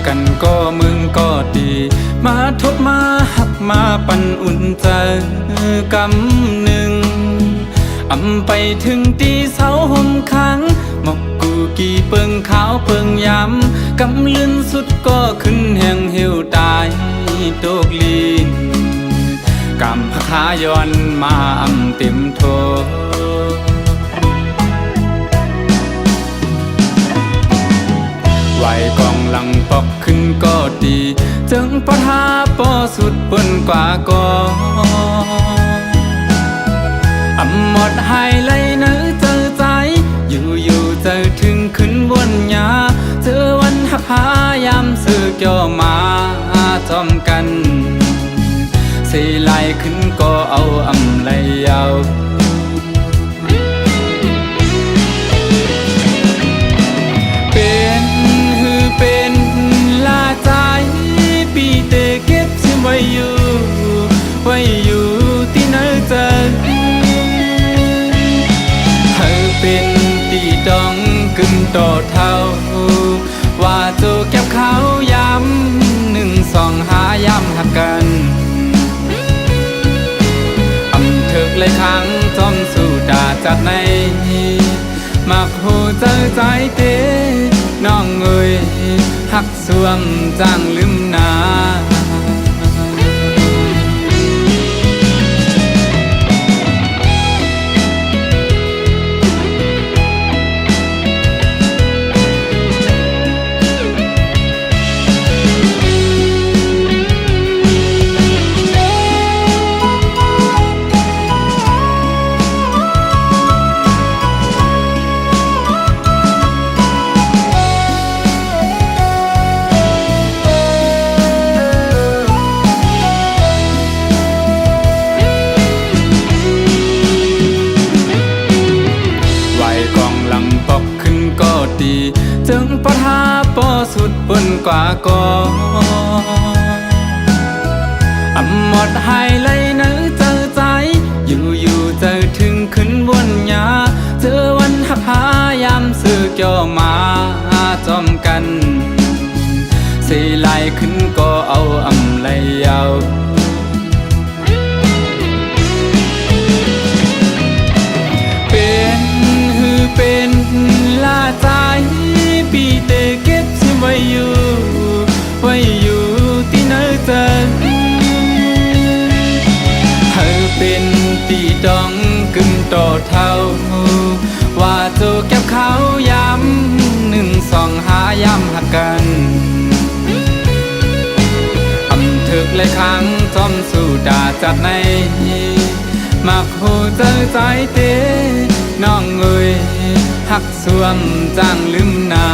กันก็มึงก็ดีมาทบมาหักมาปันอุ่นใจกำหนึ่งไปถึงตีเสาห่มค้างหมอกกูกี่เปิงขาวเปิงย้ำกำลื่นสุดก็ขึ้นแห่งเหี่ยวตายตกลีนกำพขาย้อนมาเต็มโทไหวกองหลังปอกขึ้นก็ดีจึงปะทาปอสุดบนกว่าก็หมดหายเลยเนื้อเจอใจอยู่เจอถึงขึ้นบนยาเจอวันหักพายามสื่อเกี่ยวมาจอมกันสีไหลขึ้นก็เอาเลยเอาเป็นลาใจปีเตเก็บซิมไว้อยู่ที่เนื้อเจอเป็นตีดองกึ่งต่อเท่าว่าจะเก็บเขาย้ำหนึ่งสองหาย้ำหักกันเถิกเลยครั้งจอมสู่ดาจากในมักหูเจอใจเตน้องเอ่ยหักสวมจางลืมนาจึงปะทาปอสุดบนกว่าก็หมดหายเลยเนื้อเจอใจอยู่เจอถึงขึ้นบนยาเจอวันหักพายามสื่อเกี่ยวมาจอมกันสีไหลขึ้นก็เอาเลยเอาเป็นลาใจปีเตเก็บซิมไว้อยู่ที่เนื้อเจอเป็นตีดองกึ่งต่อเท่าว่าจะเก็บเขาย้ำหนึ่งสองหาย้ำหักกันเถิกเลยครั้งจอมสู่ดาจากในมักหูเจอใจเตน้องเอ่ยหักสวมจางลืมนา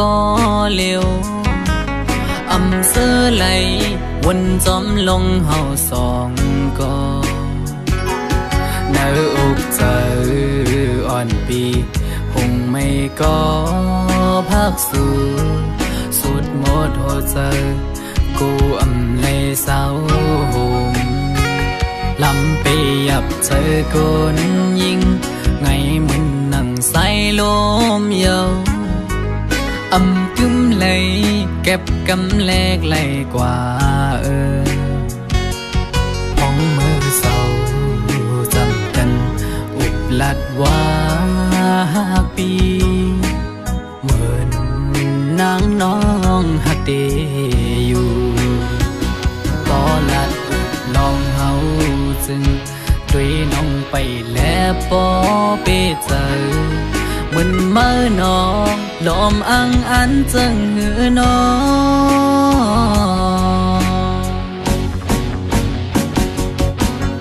ก็เร็วเสื้อไหลวนจอมลงเฮาสองก็เนื้ออกเจออ่อนปีหงไม่ก็พักสู่สุดหมดหัวใจกูเลยเศร้าห่มลำไปยับเจอคนยิงไงมันนั่งใส่ลมเยาวกึ้มเลยเก็บกำแลกไหลกว่าห้องมือเศร้าจำกันอุบลัดว่าปีเหมือนนางน้องหัก เตอยู่ก็ลัดลองเฮาจึงด้วยน้องไปแล้วปอเปเจอมึนเมื่อน้องลอมอังอันจึงหือน้อง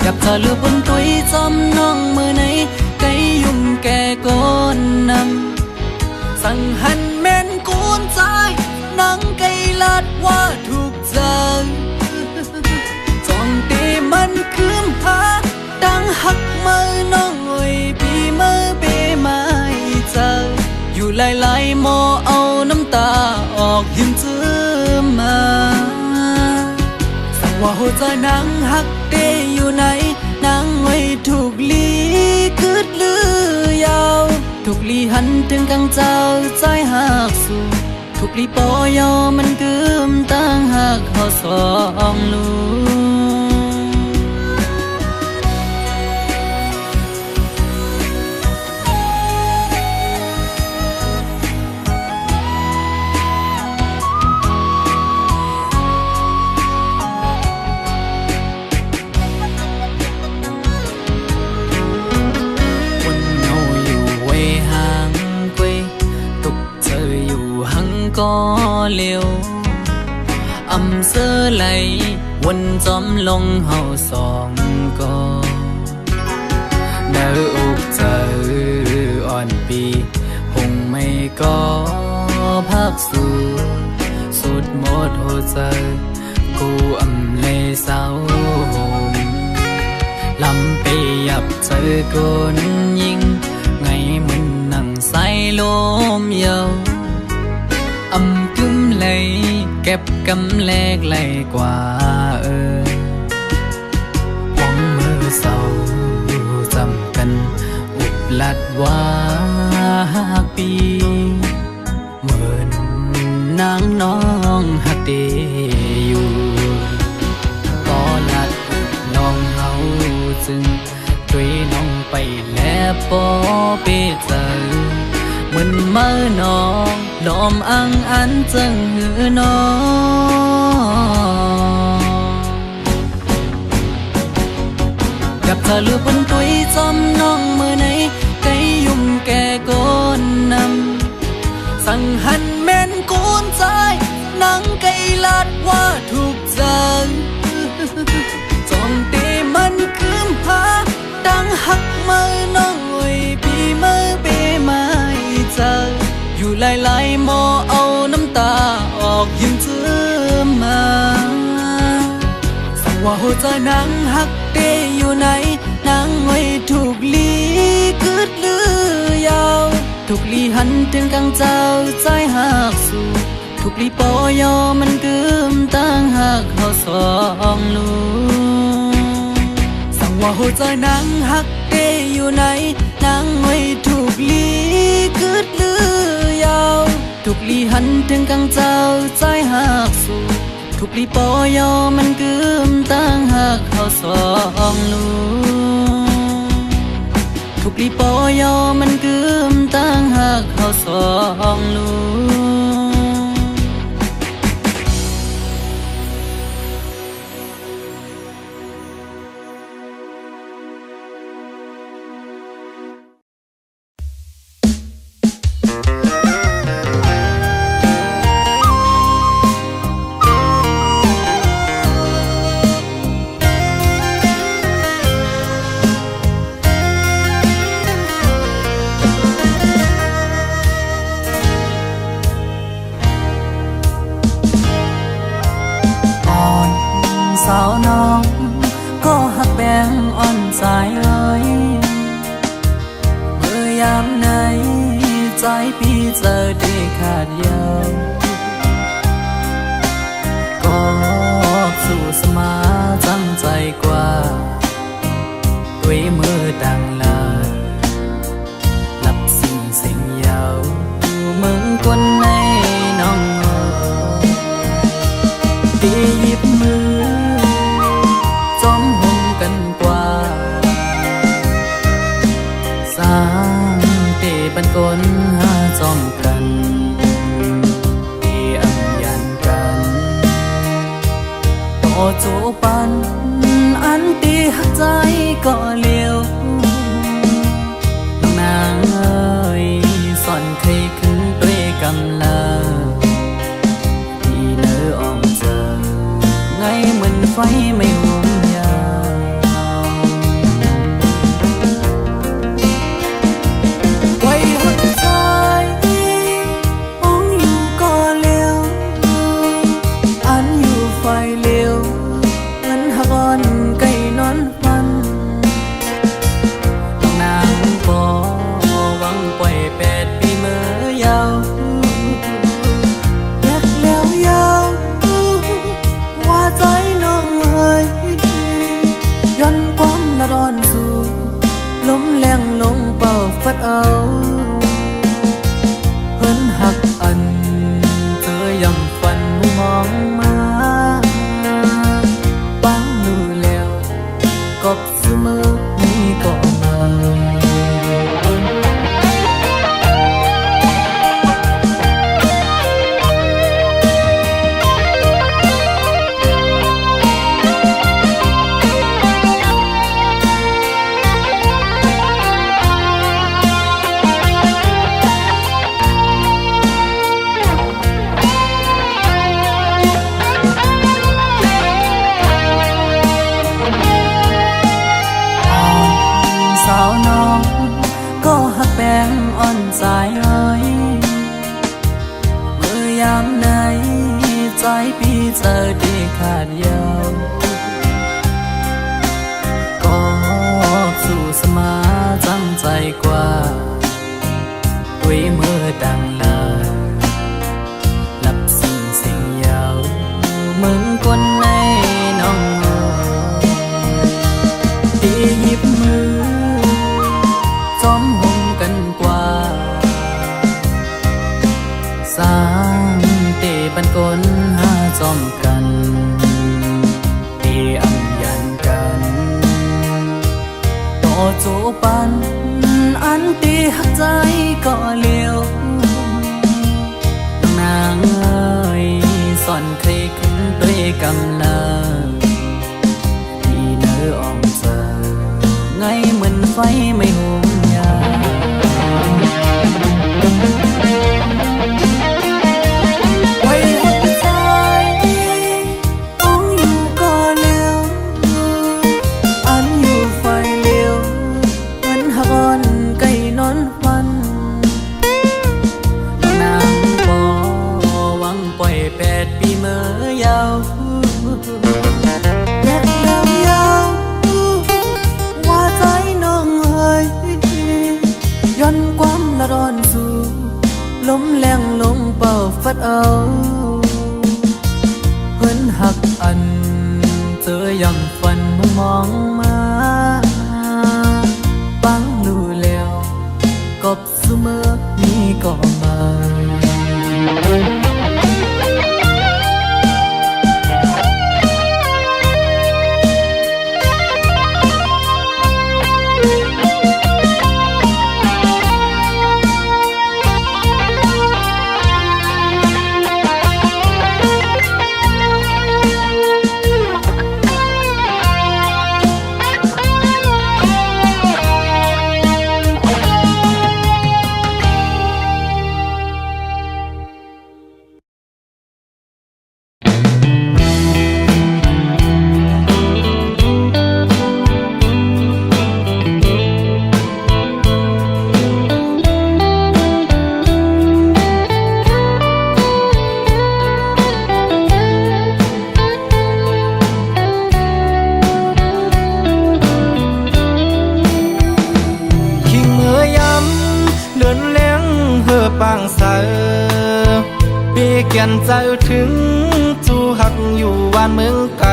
กับเธอลือบนตุยจอมน้องมือไหนไกยุ่มแก่ก้นนำสั่งหันแม่นกูนใจนังไกลัดว่าถูกใจจองตีมันคืมหาดังหักมือน้องไว้ปีมือเปไม่เจออยู่หลายๆหมอเอาน้ำตาออกยิ้มเจือมาสั่งว่าหัวใจนังหักเตอยู่ไหนนังไว้ถูกลีคืดลือยาวถูกลีหันถึงกังเจ้าใจหักสู่ถูกลีปอยอมันกึมตั้งหักเขาสองลูก็เลี้ยวอำเสื้อไหลวนจอมลงเฮาสองก็เนื้ออกเจออ่อนปีคงไม่ก็พักสู่สุดหมดหัวใจกูอำเลยเศร้าหมลำไปยับเจอคนยิงไงมันนั่งใส่ลมเยาอำกึ้มเลยเก็บกำแลกไหลกว่าหวังมือเศร้าจำกันอุบลัดว่าปีเหมือนนางน้องหักเตอยู่ก็ลัดลองเฮาจึงด้วยน้องไปแล้วปอเปเจอมึนเมื่อน้องลอมอังอันจึงหือน้องกับเธอลือบนตุยจอมน้องมือไหนไกยุ่มแก่ก้นนำสั่งหันแม่นกูนใจนังไกลัดว่าถูกใจจองตีมันคืมหาดังหักมือน้องไว้ปีมือเปไม่เจออยู่หลายๆหมอเอาน้ำตาออกยิ้มเจือมาสั่งว่าหัวใจนังหักเตอยู่ไหนนังไว้ถูกลีคืดลือยาวถูกลีหันถึงกังเจ้าใจหักสู่ถูกลีปอยอมันกึมตั้งหักเขาสองลูสั่งว่าหัวใจนังหักเตอยู่ไหนนังไว้ถูกลีคืดลือยาวถูกลีหันถึงกังเจ้าใจหักสู่ถูกลีปอยอมันกึมตั้งหักเขาสองลูถูกลีปอยอมันกึมตั้งหักเขาสองลูสาวน้องก็หักแบงอ่อนใจเอ้ยเมื่อยามไหนใจพี่เจอได้ขาดยาวก็สู้สมาจังใจกว่าด้วยมือดังลาหลับสิ่งเสียงยาวมึงคนในน้องตีหยิบมือจอมหงกันกว่าสร้างเตบันกลหาจอมกันเตอัมยันกา จูปันอันตีหักใจก็เลี้ยวน้องนางเอ้ยสอนเคยขึ้นด้วยกำลังที่เนื้ออ่อมเจอไงเหมือนไฟไม่ห่วงยาวไว้หัวใจมองอยู่ก็เลี้ยวอันอยู่ไฟเลี้ยวเหมือนหักอ่อนไก่นอนฟันต้องนางบ่หวังปล่อย8 ปีเมื่อยาวอยากแล้วยาวว่าใจน้องเอ้ยย้อนความละร้อนสู่ลมแรงลงเป่าฟัดเอาเพิ่นหักอันเธอยำฝันมองมาปังมือแล้วกบเสมอนี่ก็มาสาวน้องก็หักแป้งอ่อนสายอ้อยเมื่อยามไหนใจพี่เจอได้ขาดยาวก็สู่สมาจังใจกว่าด้วยมือดังลาหลับสิ่งยาวมึงคนในน้องที่หยิบมือจอมหงกันกว่าสร้างเตบันกลหาจอมกันเตอำยันกันต่อจูปันอันตีหักใจก็เลี้ยวน้องนางเอ้ยสอนเคยขึ้นด้วยกำลังที่เนื้ออ่อมเจอไงเหมือนไฟไม่ห่วงยาวไว้หัวใจมองอยู่ก็เลี้ยวอันอยู่ไฟเลี้ยวเหมือนหักอ่อนไก่นอนฟันนางบ่หวังปล่อย8 ปีเมื่อยาวอยากยาวยาวว่าใจน้องเอ้ยย้อนความละร้อนสู่ลมแรงลงเป่าฟัดเอาเพิ่นหักอันเจอยำฝันมองมาปังรู้แล้วกบเสมอนี่ก็มา เกียนใจถึงจูหักอยู่บ้านเมืองไกล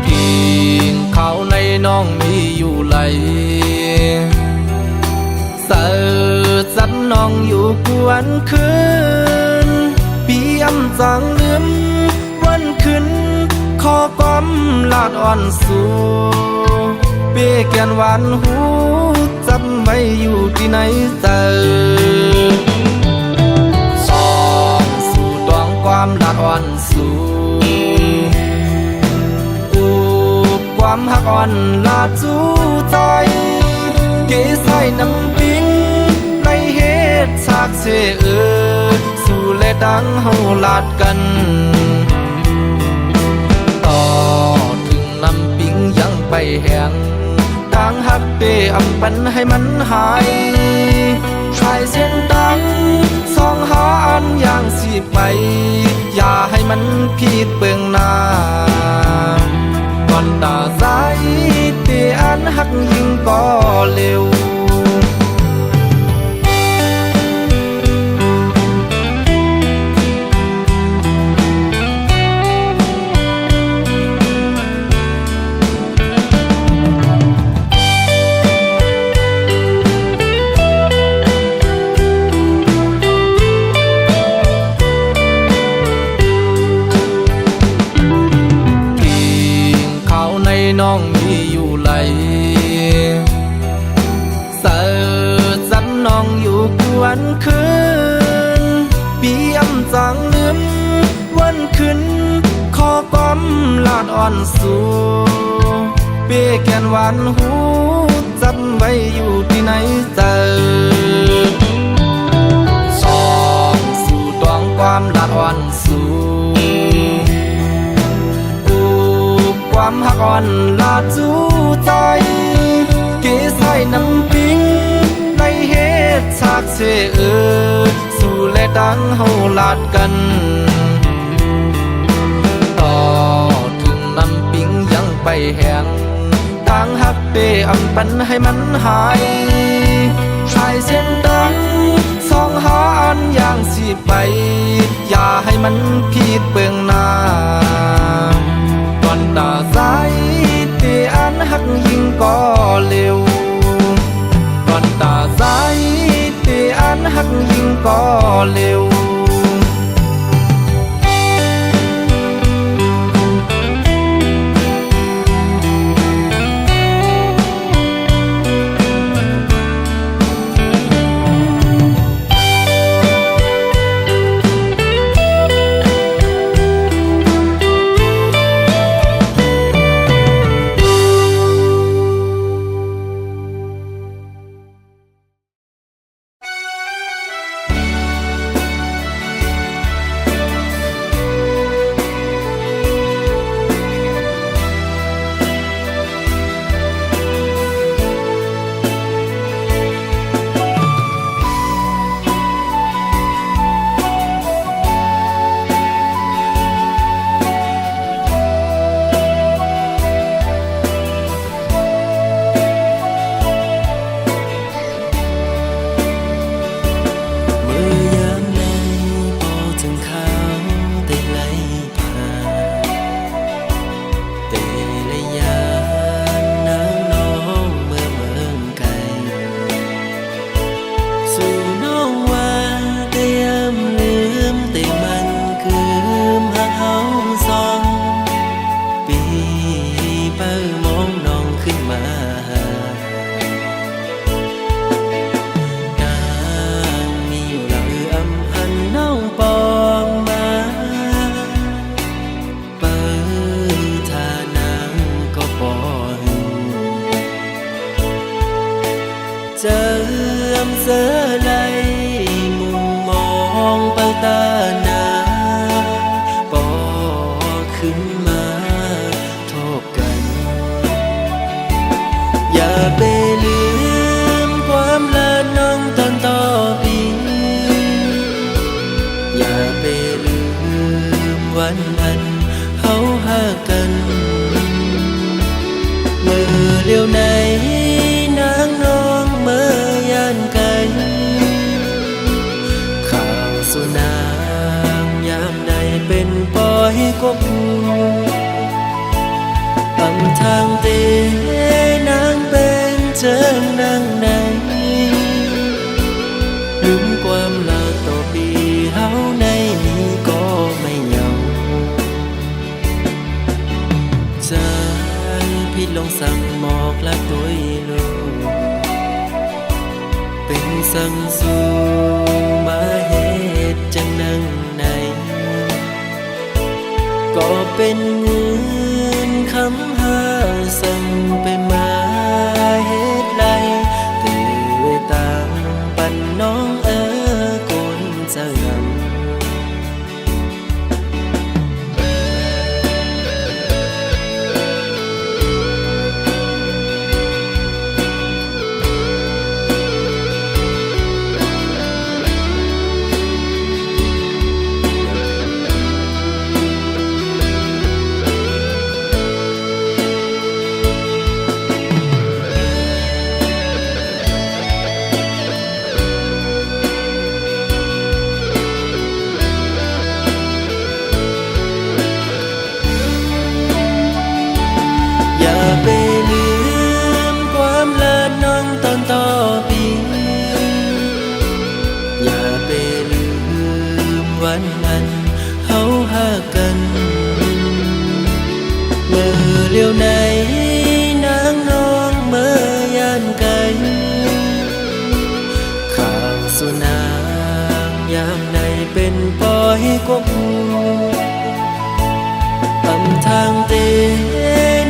กินข้าวในน้องมีอยู่ไหลเสิร์จัดน้องอยู่กวนคืนปีอำจังลืมวันคืนขอความลาดอ่อนสู่เปียเกียนหวานหูจำไว้อยู่ที่ไหนเจอความลาดอ่อนสู่ ความหักอ่อนลาจูใจเกใส่น้ำปิ้งในเหตุฉากเสสู่และดังเฮาลาดกันต่อถึงน้ำปิ้งยังไปแห้งดังหักเปอำปันให้มันหายชายเส้นดังสองหาอันอย่างสิไปอย่าให้มันผิดเบื้องหน้าก่อนตาใจเตอันหักยิ่งก็เร็วน้องมีอยู่ไหลเสิร์จันน้องอยู่กวนคืนปีอำจังลืมวันขึ้นขอก้อมลาดอ่อนสู่เปียแกนหวานหูจำไว้อยู่ที่ไหนเจอสองสู่ตองความลาดอ่อนสู่ความหักอ่อนลาจูใจเกใส่น้ำปิ้งในเหตุฉากเสสู่และดังเฮาลาดกันต่อถึงน้ำปิ้งยังไปแห้งดังหักเปอำปันให้มันหายชายเส้นดังสองหาอันอย่างสิไปอย่าให้มันผิดเบื้องหน้าก่อนตาใจเตอันหักยิ่งก็เร็วก่อนตาใจเตอันหักยิ่งก็เร็วเสลายมุมมองเปิดตาหนาปอขึ้นมาทบกันอย่าไปลืมความละน้องตอนต่อปีอย่าไปลืมวันอันเฮาหากันเมื่อเดียวไหนนางน้องเมื่อยานไกลข่าวสุนางยามใดเป็นปอยกบอำทางเตนางเป็นเจิงนางไหนลืมความลาต่อปีเฮาในนี้ก็ไม่เยาใจพี่ลงสั่งหมอกละตัวลูกเป็นสั่งสู่มาเหตุจังนั่งในก็เป็นเงินค ำหาสั่งไปมาเหตุไรตื่นตามปันน้องกุนจะงำอย่าไปลืมความลาน้องตอนต่อปีอย่าไปลืมวันนั้นเฮาหากันเมื่อเลี้ยวไหนนางน้องเมื่อยานไกลข้างสุนางยามในเป็นปอยกว่าหูอำทางเต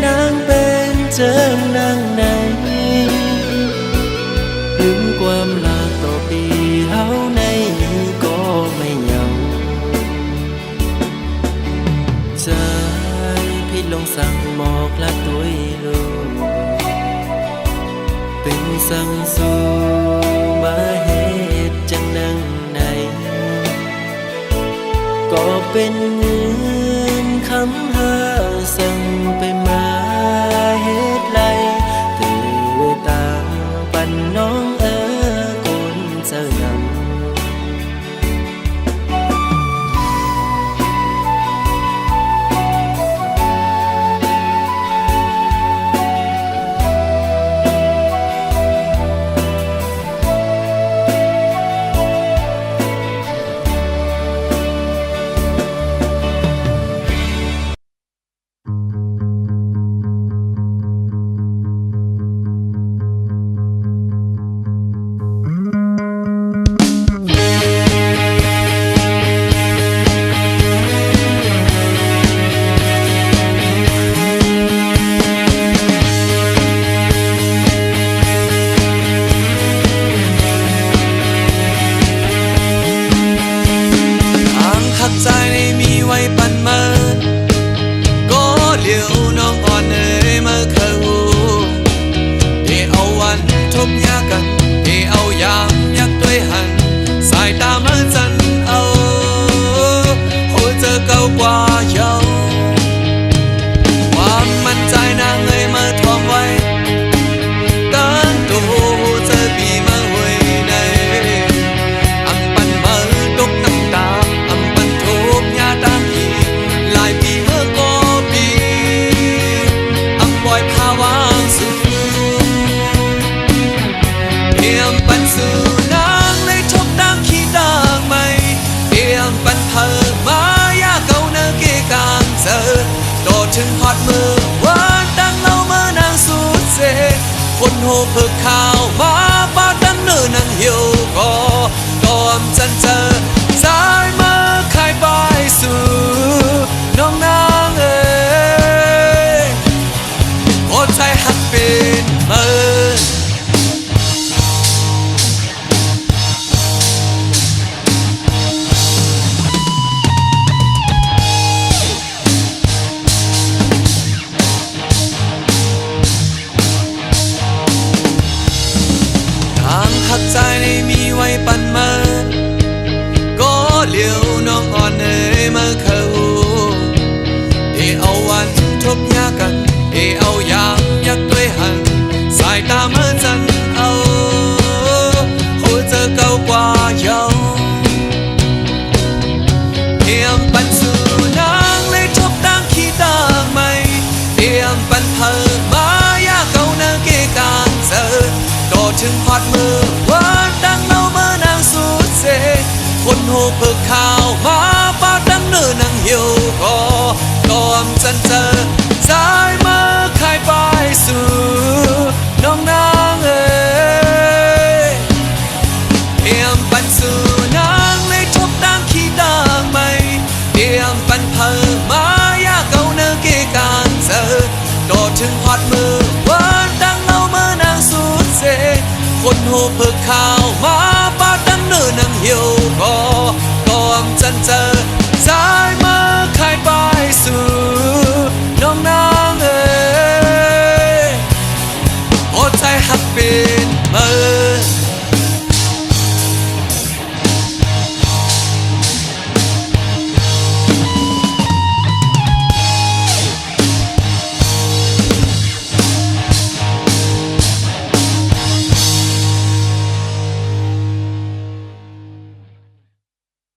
นางเป็นเจิงนางในลืมความลาต่อปีเฮาในก็ไม่ยังใจพี่ลงสั่งหมอกละตัวลูกเป็นสั่งสู่มาเหตุจังนังในก็เป็นเงินคำหาสั่งไปมาเหตุไรตื่นตามปันน้องกุนจะงำใจในมีไว้ปันมาก็เหลียวน้องอ่อนเมื่อเคยหูเดเอาวันทุบยากันเดเอายามยักด้วยหันสายตาเมื่อจันเอาหัวเจอเก่ากว่าเยาความมั่นใจนางเมื่อทวงไว้ตั้งตัวเจอปีเมื่อหวยในอำปันเมื่อตกน้ำตาถึงฮอดมือว่าดังเล่าเมื่อนางสุดเสคนโหเพิกข่าวมาป้าดังเนื้อนางเหี่ยวก็มจันเจอสายมาขายบายสู่น้องนางโอ้ใจหักเป็นเมื่อใจในมีไว้ปันมา hiểu có con chân trời